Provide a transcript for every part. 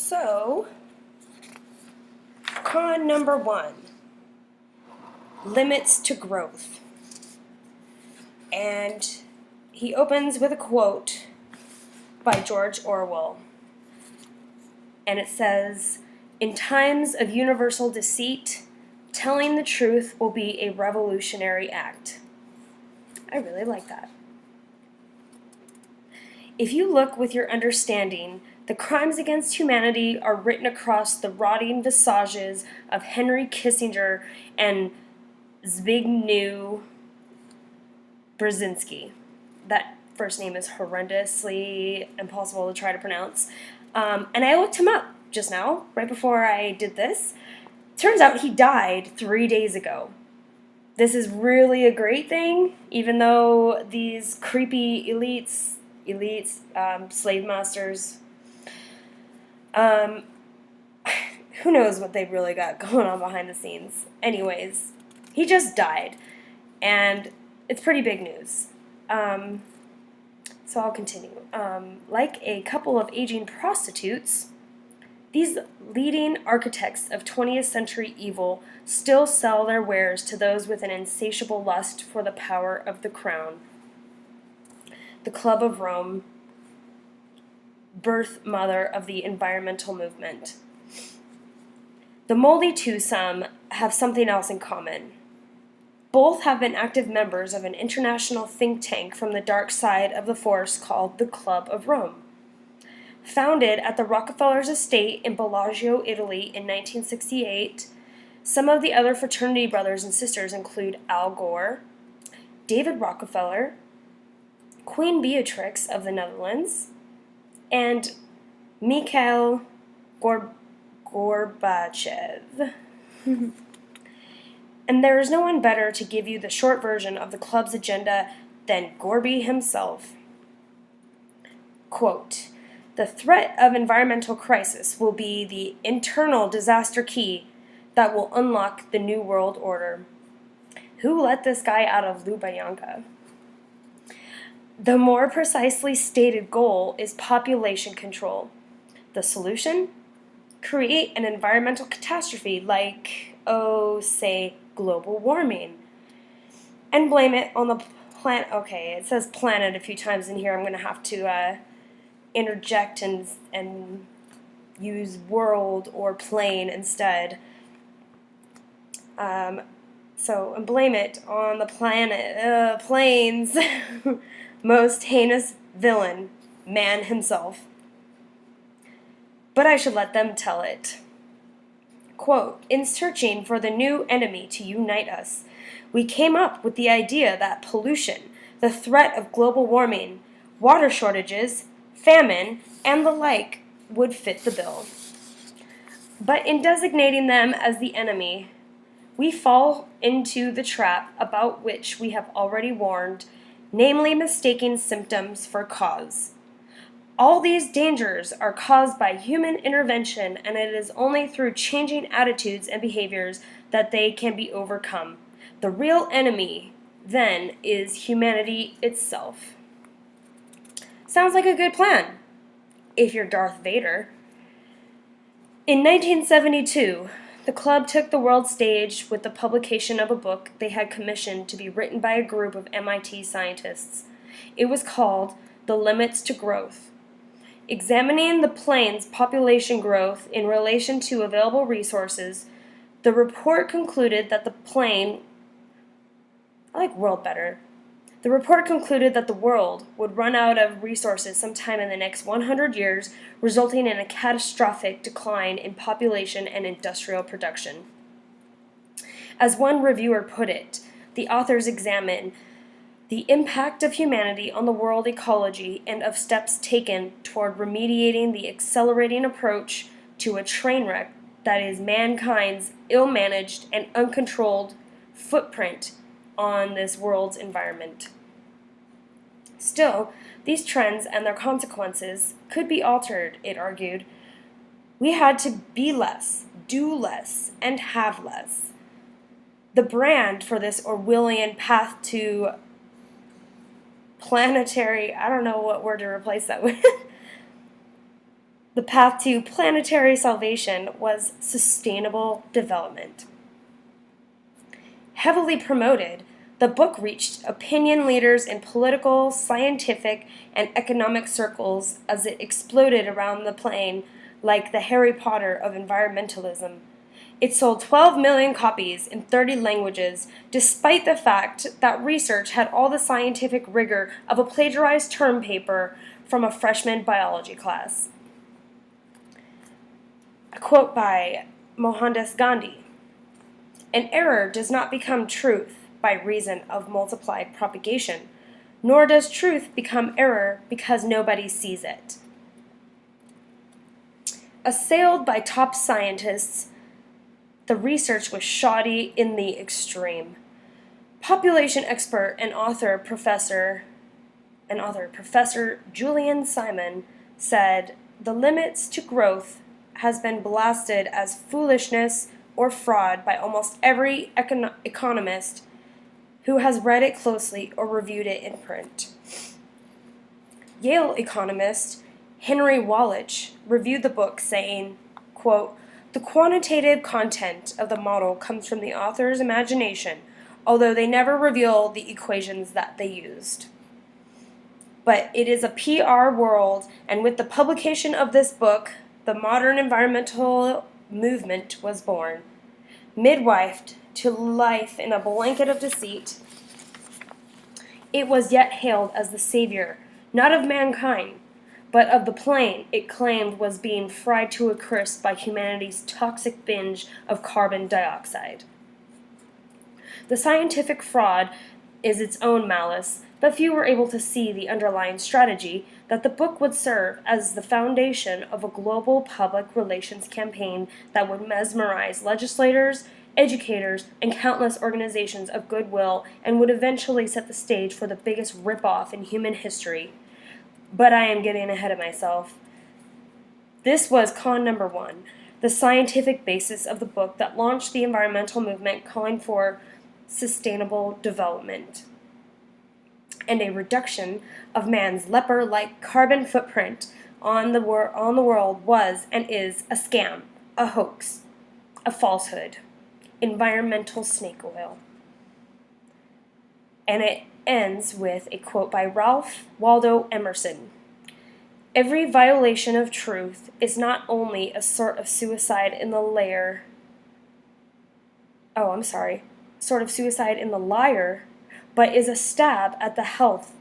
So, con number 1, limits to growth. And he opens with a quote by George Orwell. And it says, "In times of universal deceit, telling the truth will be a revolutionary act." I really like that. If you look with your understanding, the crimes against humanity are written across the rotting visages of Henry Kissinger and Zbigniew Brzezinski. That first name is horrendously impossible to try to pronounce. And I looked him up just now, right before I did this. Turns out he died 3 days ago. This is really a great thing, even though these creepy elites, slave masters, who knows what they really got going on behind the scenes. Anyways, he just died, and it's pretty big news. So I'll continue. Like a couple of aging prostitutes, these leading architects of 20th century evil still sell their wares to those with an insatiable lust for the power of the crown. The Club of Rome, birth mother of the environmental movement. The moldy twosome have something else in common. Both have been active members of an international think tank from the dark side of the force called the Club of Rome. Founded at the Rockefellers' estate in Bellagio, Italy in 1968, some of the other fraternity brothers and sisters include Al Gore, David Rockefeller, Queen Beatrix of the Netherlands, and Mikhail Gorbachev. And there is no one better to give you the short version of the club's agenda than Gorby himself. Quote, "The threat of environmental crisis will be the internal disaster key that will unlock the New World Order." Who let this guy out of Lubyanka? The more precisely stated goal is population control. The solution? Create an environmental catastrophe like, say, global warming, and blame it on the planet. Okay, it says planet a few times in here. I'm going to have to interject and use world or plane instead. And blame it on the plane's most heinous villain, man himself. But I should let them tell it. Quote, "In searching for the new enemy to unite us, we came up with the idea that pollution, the threat of global warming, water shortages, famine, and the like would fit the bill. But in designating them as the enemy, we fall into the trap about which we have already warned, namely mistaking symptoms for cause. All these dangers are caused by human intervention, and it is only through changing attitudes and behaviors that they can be overcome. The real enemy, then, is humanity itself." Sounds like a good plan, if you're Darth Vader. In 1972, the club took the world stage with the publication of a book they had commissioned to be written by a group of MIT scientists. It was called The Limits to Growth. Examining the plane's population growth in relation to available resources, the report concluded that the plane, I like world better. The report concluded that the world would run out of resources sometime in the next 100 years, resulting in a catastrophic decline in population and industrial production. As one reviewer put it, the authors examine the impact of humanity on the world ecology and of steps taken toward remediating the accelerating approach to a train wreck that is mankind's ill-managed and uncontrolled footprint on this world's environment. Still, these trends and their consequences could be altered, it argued. We had to be less, do less, and have less. The brand for this Orwellian path to planetary, I don't know what word to replace that with. The path to planetary salvation was sustainable development. Heavily promoted, the book reached opinion leaders in political, scientific, and economic circles as it exploded around the plane like the Harry Potter of environmentalism. It sold 12 million copies in 30 languages, despite the fact that research had all the scientific rigor of a plagiarized term paper from a freshman biology class. A quote by Mohandas Gandhi: "An error does not become truth by reason of multiplied propagation, nor does truth become error because nobody sees it." Assailed by top scientists, the research was shoddy in the extreme. Population expert and Professor Julian Simon said, "The limits to growth has been blasted as foolishness or fraud by almost every economist who has read it closely or reviewed it in print." Yale economist Henry Wallach reviewed the book, saying, quote, "The quantitative content of the model comes from the author's imagination, although they never reveal the equations that they used. But it is a PR world, and with the publication of this book, the modern environmental movement was born. Midwifed to life in a blanket of deceit, it was yet hailed as the savior, not of mankind, but of the plane it claimed was being fried to a crisp by humanity's toxic binge of carbon dioxide. The scientific fraud is its own malice, but few were able to see the underlying strategy that the book would serve as the foundation of a global public relations campaign that would mesmerize legislators, educators, and countless organizations of goodwill and would eventually set the stage for the biggest rip-off in human history. But I am getting ahead of myself. This was con number 1, the scientific basis of the book that launched the environmental movement calling for sustainable development and a reduction of man's leper-like carbon footprint on the world was and is a scam, a hoax, a falsehood, environmental snake oil. And it ends with a quote by Ralph Waldo Emerson: "Every violation of truth is not only a sort of suicide in the liar, but is a stab at the health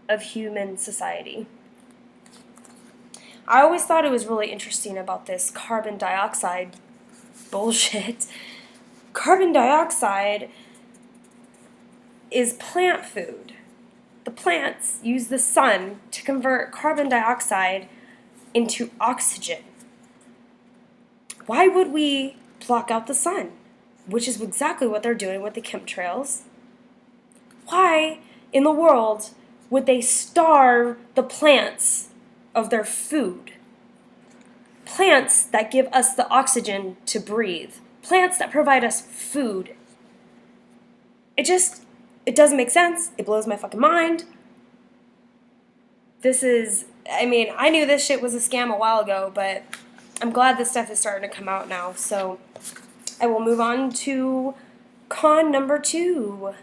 of human society." I always thought it was really interesting about this carbon dioxide bullshit. Carbon dioxide is plant food. The plants use the sun to convert carbon dioxide into oxygen. Why would we block out the sun? Which is exactly what they're doing with the chemtrails. Why in the world would they starve the plants of their food? Plants that give us the oxygen to breathe. Plants that provide us food. It doesn't make sense. It blows my fucking mind. I knew this shit was a scam a while ago, but I'm glad this stuff is starting to come out now. So I will move on to con number 2.